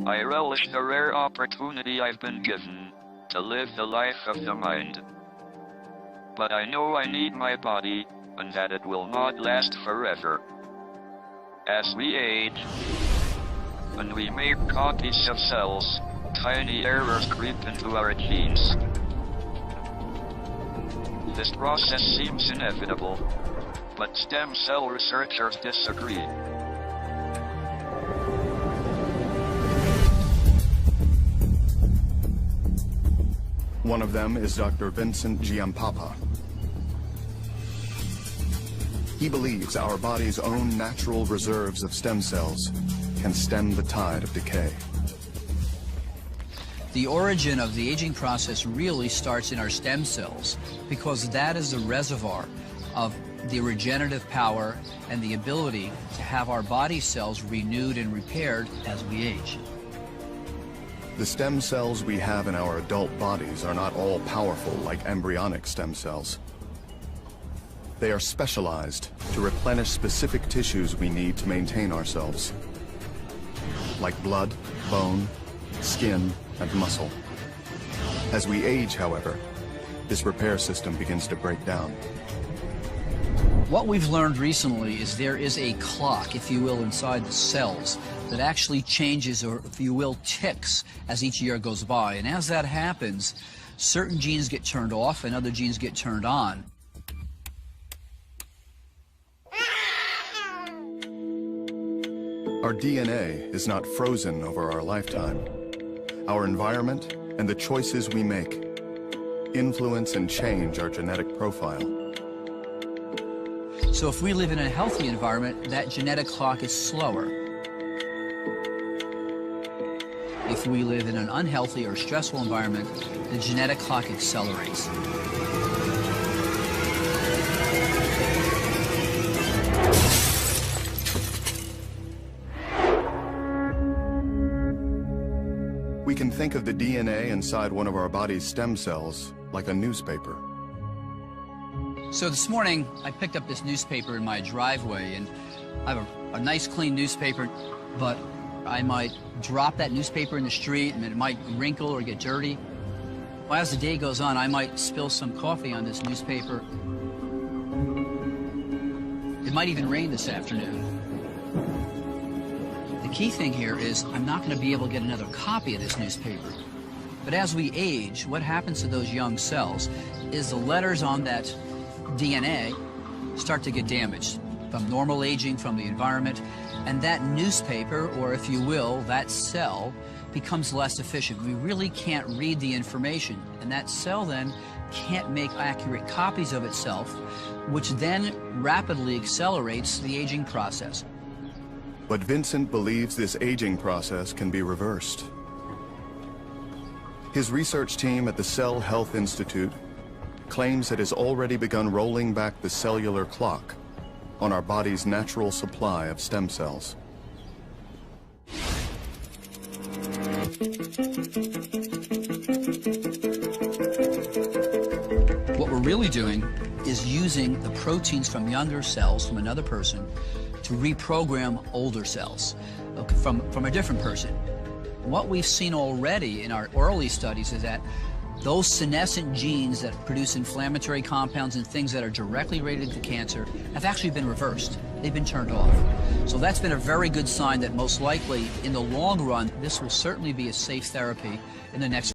I relish the rare opportunity I've been given to live the life of the mind. But I know I need my body, and that it will not last forever. As we age, when we make copies of cells, tiny errors creep into our genes. This process seems inevitable, but stem cell researchers disagree. One of them is Dr. Vincent Giampapa. He believes our body's own natural reserves of stem cells can stem the tide of decay. The origin of the aging process really starts in our stem cells, because that is the reservoir of the regenerative power and the ability to have our body cells renewed and repaired as we age. The stem cells we have in our adult bodies are not all powerful like embryonic stem cells. They are specialized to replenish specific tissues we need to maintain ourselves, like blood, bone, skin, and muscle. As we age, however, this repair system begins to break down. What we've learned recently is there is a clock, if you will, inside the cells that actually changes, or if you will, ticks as each year goes by. And as that happens, certain genes get turned off and other genes get turned on. Our DNA is not frozen over our lifetime. Our environment and the choices we make influence and change our genetic profile. So if we live in a healthy environment, that genetic clock is slower. If we live in an unhealthy or stressful environment, the genetic clock accelerates. We can think of the DNA inside one of our body's stem cells like a newspaper. So this morning, I picked up this newspaper in my driveway, and I have a nice clean newspaper, but I might drop that newspaper in the street and it might wrinkle or get dirty. Well, as the day goes on, I might spill some coffee on this newspaper. It might even rain this afternoon. The key thing here is I'm not going to be able to get another copy of this newspaper. But as we age, what happens to those young cells is the letters on that DNA start to get damaged from normal aging, from the environment, and that newspaper, or if you will, that cell, becomes less efficient. We really can't read the information, and that cell then can't make accurate copies of itself, which then rapidly accelerates the aging process. But Vincent believes this aging process can be reversed. His research team at the Cell Health Institute claims it has already begun rolling back the cellular clock on our body's natural supply of stem cells. What we're really doing is using the proteins from younger cells from another person to reprogram older cells from a different person. What we've seen already in our early studies is that those senescent genes that produce inflammatory compounds and things that are directly related to cancer have actually been reversed. They've been turned off. So that's been a very good sign that most likely, in the long run, this will certainly be a safe therapy in the next